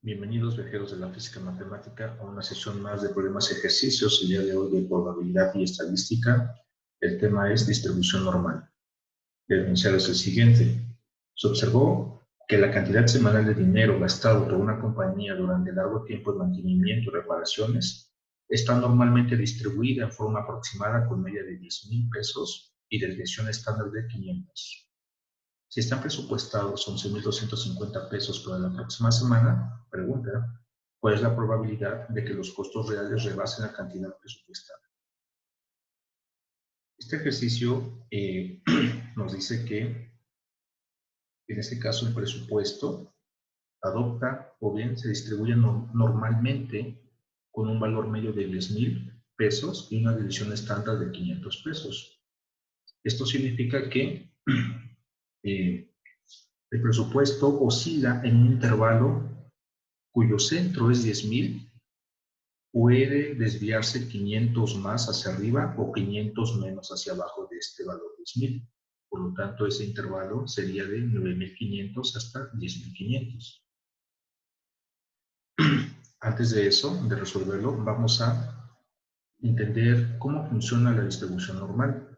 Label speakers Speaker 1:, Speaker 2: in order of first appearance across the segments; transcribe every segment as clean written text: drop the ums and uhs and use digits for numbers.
Speaker 1: Bienvenidos, viajeros de la física matemática, a una sesión más de problemas y ejercicios. El día de hoy de probabilidad y estadística. El tema es distribución normal. El enunciado es el siguiente. Se observó que la cantidad semanal de dinero gastado por una compañía durante largo tiempo en mantenimiento y reparaciones está normalmente distribuida en forma aproximada con media de 10,000 pesos y desviación estándar de 500. Si están presupuestados 11,250 pesos para la próxima semana, pregunta, ¿cuál es la probabilidad de que los costos reales rebasen la cantidad presupuestada? Este ejercicio nos dice que, en este caso, el presupuesto adopta o bien se distribuye normalmente con un valor medio de 10,000 pesos y una división estándar de 500 pesos. Esto significa que el presupuesto oscila en un intervalo cuyo centro es 10,000, puede desviarse 500 más hacia arriba o 500 menos hacia abajo de este valor 10,000. Por lo tanto, ese intervalo sería de 9,500 hasta 10,500. Antes de eso, de resolverlo, vamos a entender cómo funciona la distribución normal.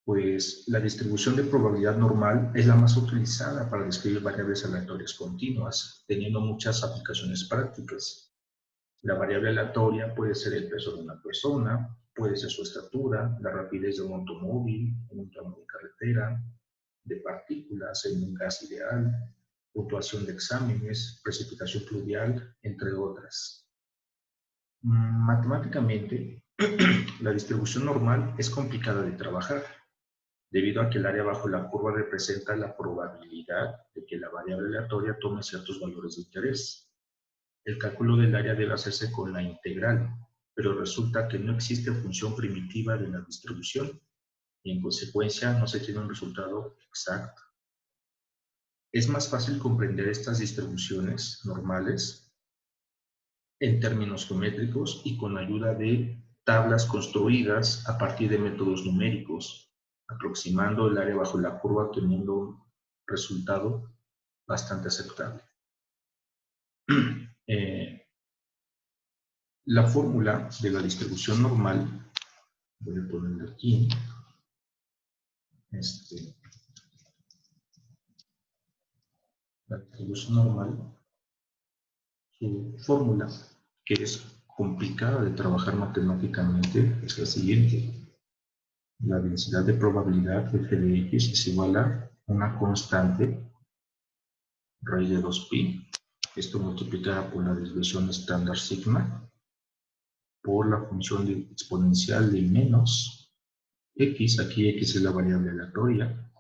Speaker 1: Pues la distribución de probabilidad normal es la más utilizada para describir variables aleatorias continuas, teniendo muchas aplicaciones prácticas. La variable aleatoria puede ser el peso de una persona, puede ser su estatura, la rapidez de un automóvil en un tramo de carretera, de partículas en un gas ideal, puntuación de exámenes, precipitación pluvial, entre otras. Matemáticamente, la distribución normal es complicada de trabajar, debido a que el área bajo la curva representa la probabilidad de que la variable aleatoria tome ciertos valores de interés. El cálculo del área debe hacerse con la integral, pero resulta que no existe función primitiva de la distribución y en consecuencia no se tiene un resultado exacto. Es más fácil comprender estas distribuciones normales en términos geométricos y con ayuda de tablas construidas a partir de métodos numéricos, aproximando el área bajo la curva obteniendo un resultado bastante aceptable. La fórmula de la distribución normal, voy a ponerla aquí, la distribución normal, su fórmula, que es complicada de trabajar matemáticamente, es la siguiente. La densidad de probabilidad f de x es igual a una constante raíz de 2pi, esto multiplicada por la desviación estándar sigma, por la función exponencial de menos x, aquí x es la variable aleatoria,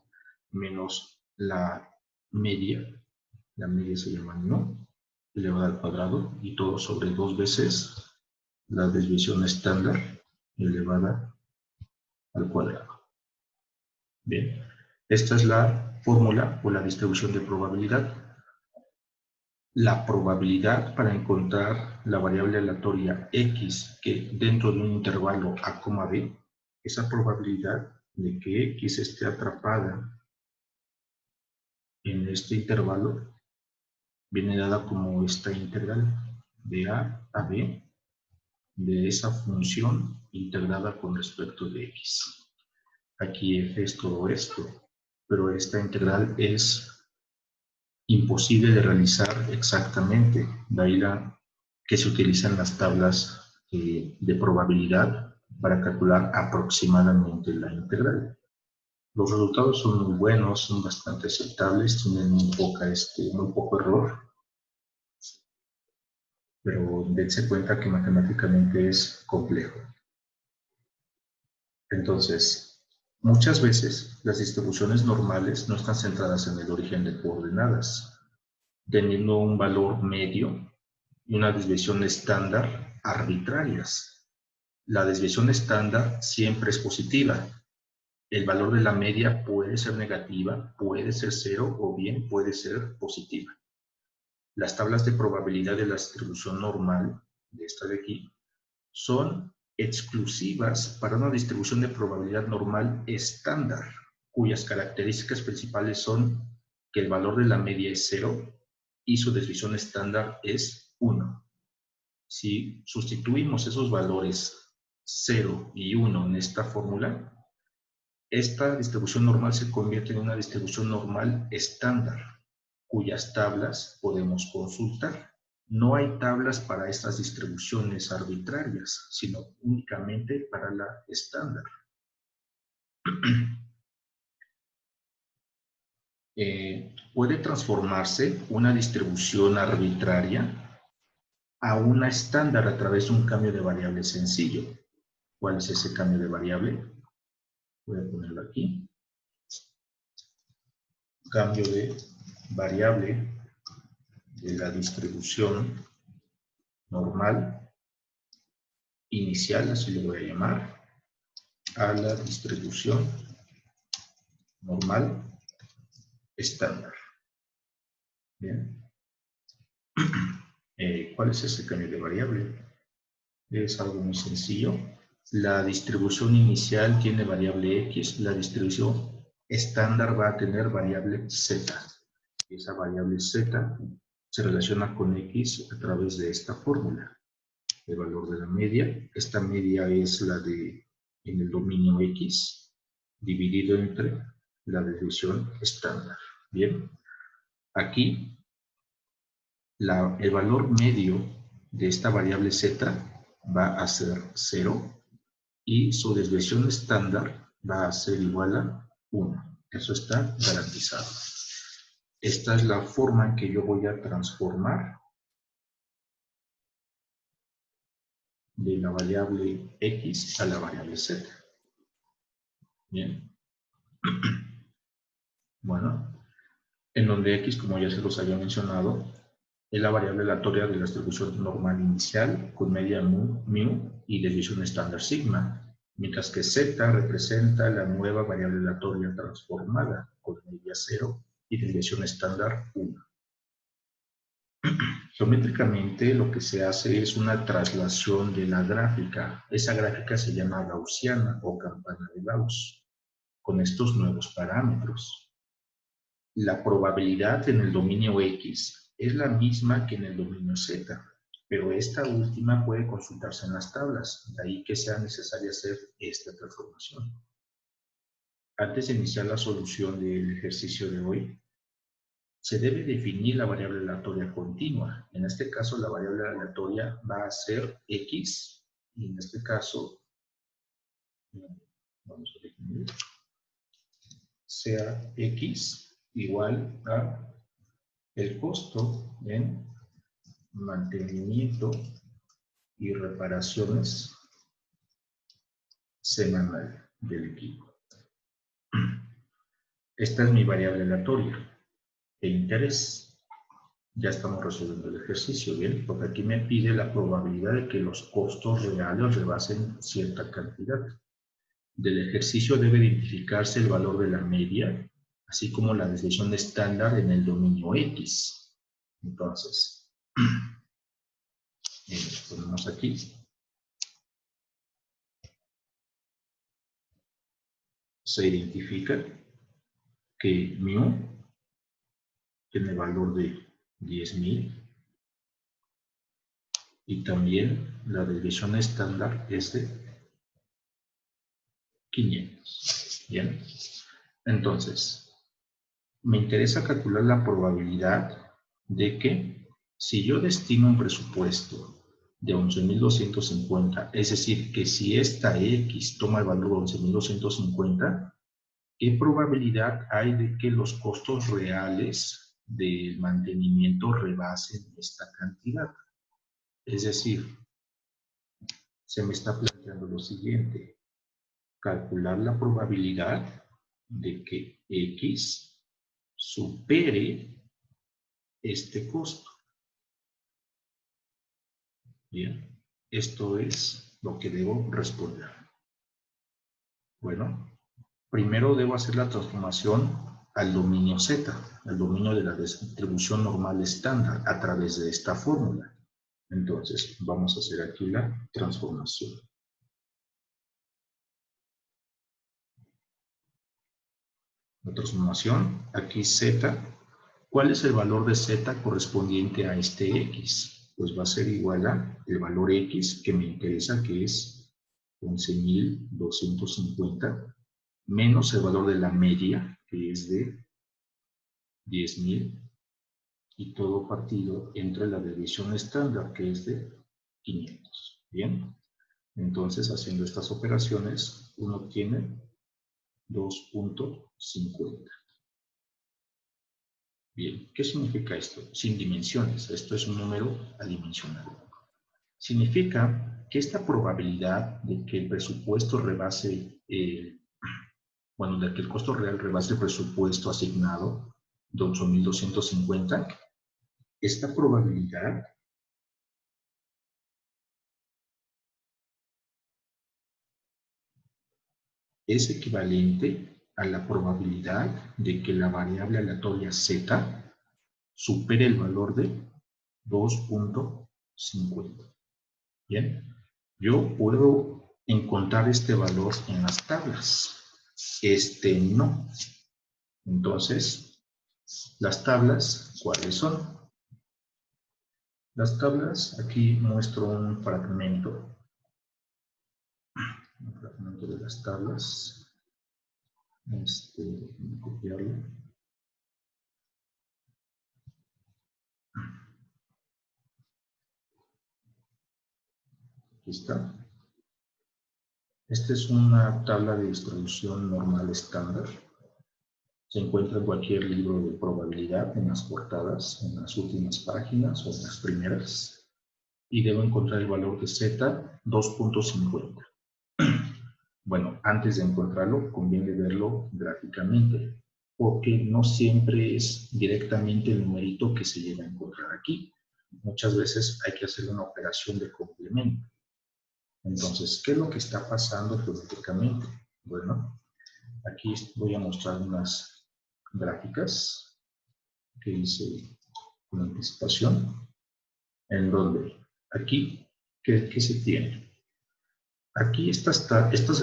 Speaker 1: menos la media se llama no, elevada al cuadrado, y todo sobre 2 veces la desviación estándar elevada al cuadrado. Bien, esta es la fórmula o la distribución de probabilidad. La probabilidad para encontrar la variable aleatoria x que dentro de un intervalo a, b, esa probabilidad de que x esté atrapada en este intervalo viene dada como esta integral de a b de esa función integrada con respecto de x. Aquí f es todo esto, pero esta integral es imposible de realizar exactamente, de ahí que se utilizan las tablas de probabilidad para calcular aproximadamente la integral. Los resultados son muy buenos, son bastante aceptables, tienen muy poco error, pero dense cuenta que matemáticamente es complejo. Entonces, muchas veces las distribuciones normales no están centradas en el origen de coordenadas, teniendo un valor medio y una desviación estándar arbitrarias. La desviación estándar siempre es positiva. El valor de la media puede ser negativa, puede ser 0 o bien puede ser positiva. Las tablas de probabilidad de la distribución normal, de esta de aquí, son exclusivas para una distribución de probabilidad normal estándar, cuyas características principales son que el valor de la media es 0 y su desviación estándar es 1. Si sustituimos esos valores 0 y 1 en esta fórmula, esta distribución normal se convierte en una distribución normal estándar, cuyas tablas podemos consultar. No hay tablas para estas distribuciones arbitrarias, sino únicamente para la estándar. Puede transformarse una distribución arbitraria a una estándar a través de un cambio de variable sencillo. ¿Cuál es ese cambio de variable? Voy a ponerlo aquí. Cambio de variable de la distribución normal inicial, así lo voy a llamar, a la distribución normal estándar. Bien. ¿Cuál es ese cambio de variable? Es algo muy sencillo. La distribución inicial tiene variable X, la distribución estándar va a tener variable Z. Esa variable Z se relaciona con X a través de esta fórmula. El valor de la media, esta media es la de en el dominio X, dividido entre la desviación estándar. Bien, aquí el valor medio de esta variable Z va a ser 0 y su desviación estándar va a ser igual a 1. Eso está garantizado. Esta es la forma en que yo voy a transformar de la variable X a la variable Z. Bien. Bueno, en donde X, como ya se los había mencionado, es la variable aleatoria de la distribución normal inicial con media mu y desviación estándar sigma, mientras que Z representa la nueva variable aleatoria transformada con media 0 y desviación estándar 1. Geométricamente lo que se hace es una traslación de la gráfica. Esa gráfica se llama gaussiana o campana de Gauss, con estos nuevos parámetros. La probabilidad en el dominio X es la misma que en el dominio Z, pero esta última puede consultarse en las tablas, de ahí que sea necesario hacer esta transformación. Antes de iniciar la solución del ejercicio de hoy, se debe definir la variable aleatoria continua. En este caso, la variable aleatoria va a ser X, y en este caso, vamos a definir, sea X igual a el costo en mantenimiento y reparaciones semanal del equipo. Esta es mi variable aleatoria de interés. Ya estamos resolviendo el ejercicio, ¿bien? Porque aquí me pide la probabilidad de que los costos reales rebasen cierta cantidad. Del ejercicio debe identificarse el valor de la media, así como la desviación estándar en el dominio X. Entonces, ponemos aquí. Se identifica que mu tiene valor de 10.000 y también la desviación estándar es de 500. Bien, entonces me interesa calcular la probabilidad de que si yo destino un presupuesto de 11.250, es decir, que si esta X toma el valor de 11.250, ¿qué probabilidad hay de que los costos reales del mantenimiento rebasen esta cantidad? Es decir, se me está planteando lo siguiente: calcular la probabilidad de que X supere este costo. Bien, esto es lo que debo responder. Bueno, primero debo hacer la transformación al dominio Z, al dominio de la distribución normal estándar, a través de esta fórmula. Entonces, vamos a hacer aquí la transformación. La transformación, aquí Z ¿Cuál es el valor de z correspondiente a este x? Pues va a ser igual a el valor x que me interesa, que es 11.250, menos el valor de la media, que es de 10.000, y todo partido entre la desviación estándar, que es de 500. Bien, entonces haciendo estas operaciones, uno obtiene 2.50. Bien, ¿qué significa esto? Sin dimensiones, esto es un número adimensional. Significa que esta probabilidad de que el presupuesto rebase, de que el costo real rebase el presupuesto asignado de 8.250, esta probabilidad es equivalente a la probabilidad de que la variable aleatoria z supere el valor de 2.50. Bien, yo puedo encontrar este valor en las tablas, este no. Entonces, las tablas, ¿cuáles son? Las tablas, aquí muestro un fragmento de las tablas. Copiarlo. Aquí está. Esta es una tabla de distribución normal estándar. Se encuentra en cualquier libro de probabilidad, en las portadas, en las últimas páginas o en las primeras. Y debo encontrar el valor de z, 2.50. Bueno, antes de encontrarlo, conviene verlo gráficamente, porque no siempre es directamente el numerito que se llega a encontrar aquí. Muchas veces hay que hacer una operación de complemento. Entonces, ¿qué es lo que está pasando geométricamente? Bueno, aquí voy a mostrar unas gráficas que hice con anticipación, en donde aquí, ¿qué se tiene? Aquí estas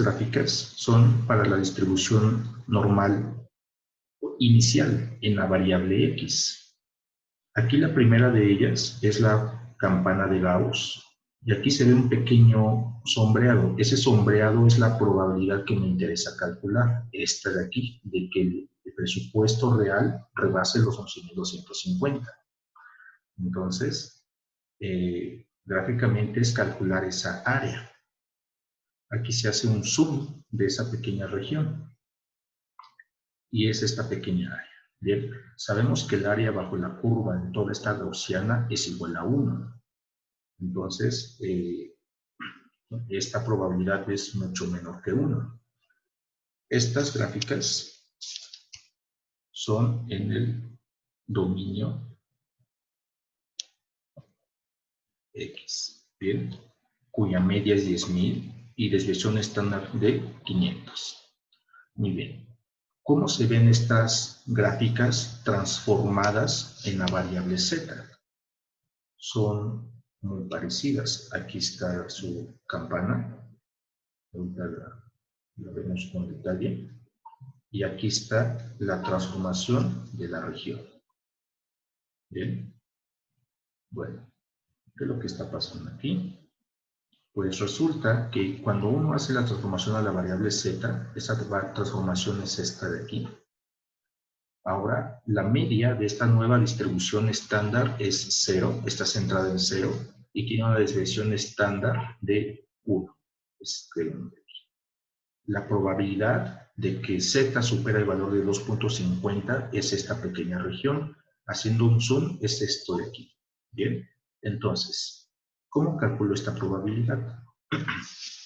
Speaker 1: gráficas son para la distribución normal inicial en la variable x. Aquí la primera de ellas es la campana de Gauss. Y aquí se ve un pequeño sombreado. Ese sombreado es la probabilidad que me interesa calcular. Esta de aquí, de que el presupuesto real rebase los 11.250. Entonces, gráficamente es calcular esa área. Aquí se hace un zoom de esa pequeña región. Y es esta pequeña área. Bien, sabemos que el área bajo la curva en toda esta gaussiana es igual a 1. Entonces, esta probabilidad es mucho menor que 1. Estas gráficas son en el dominio X, ¿bien? Cuya media es 10.000 y desviación estándar de 500. Muy bien. ¿Cómo se ven estas gráficas transformadas en la variable z? Son muy parecidas. Aquí está su campana. Ahorita la vemos con detalle. Y aquí está la transformación de la región. Bien. Bueno, ¿qué es lo que está pasando aquí? Pues resulta que cuando uno hace la transformación a la variable z, esa transformación es esta de aquí. Ahora, la media de esta nueva distribución estándar es 0, está centrada en 0, y tiene una desviación estándar de 1. La probabilidad de que z supera el valor de 2.50 es esta pequeña región. Haciendo un zoom es esto de aquí. Bien, entonces, ¿cómo calculo esta probabilidad?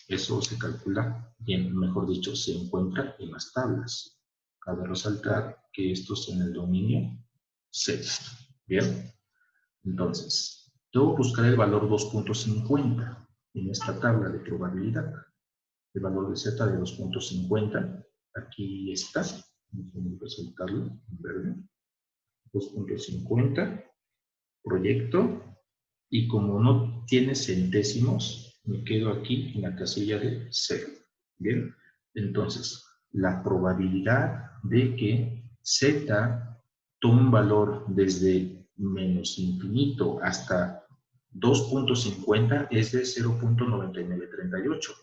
Speaker 1: Eso se calcula, bien, mejor dicho, se encuentra en las tablas. Cabe resaltar que esto es en el dominio Z. Bien, entonces, debo buscar el valor 2.50 en esta tabla de probabilidad. El valor de Z de 2.50, aquí está, vamos a resaltarlo en verde. 2.50, proyecto, y como no tiene centésimos, me quedo aquí en la casilla de 0. Bien, entonces, la probabilidad de que Z tomo un valor desde menos infinito hasta 2.50, es de 0.9938.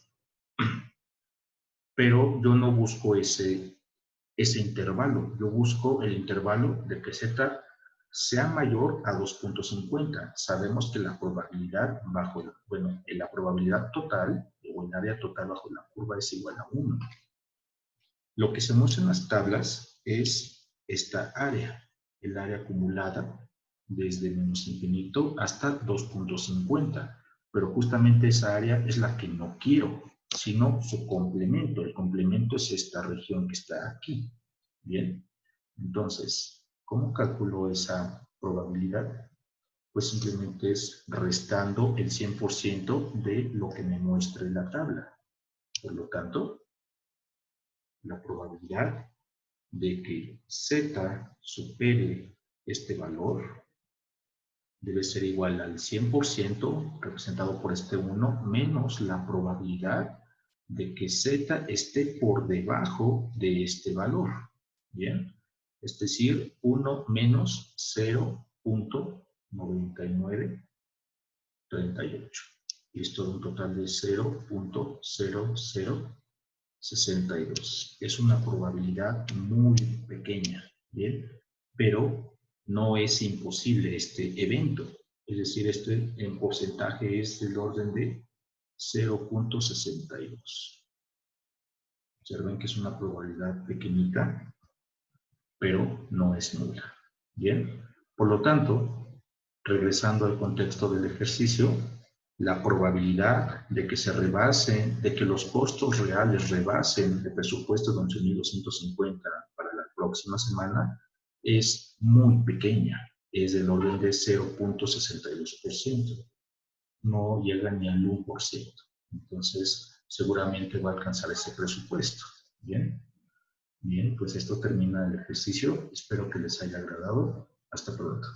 Speaker 1: Pero yo no busco ese intervalo. Yo busco el intervalo de que z sea mayor a 2.50. Sabemos que la probabilidad la probabilidad total o el área total bajo la curva es igual a 1. Lo que se muestra en las tablas es esta área, el área acumulada desde menos infinito hasta 2.50. Pero justamente esa área es la que no quiero, sino su complemento. El complemento es esta región que está aquí. Bien, entonces, ¿cómo calculo esa probabilidad? Pues simplemente es restando el 100% de lo que me muestre la tabla. Por lo tanto, la probabilidad de que z supere este valor debe ser igual al 100%, representado por este 1, menos la probabilidad de que z esté por debajo de este valor. ¿Bien? Es decir, 1 menos 0.9938. Y esto da un total de 0.0062. Es una probabilidad muy pequeña, ¿bien? Pero no es imposible este evento. Es decir, este en porcentaje es del orden de 0.62. Observen que es una probabilidad pequeñita, pero no es nula. Bien, por lo tanto, regresando al contexto del ejercicio, la probabilidad de que se rebasen, de que los costos reales rebasen el presupuesto de 11.250 para la próxima semana es muy pequeña, es del orden de 0.62%, no llega ni al 1%. Entonces, seguramente va a alcanzar ese presupuesto. Bien. Bien, pues esto termina el ejercicio. Espero que les haya agradado. Hasta pronto.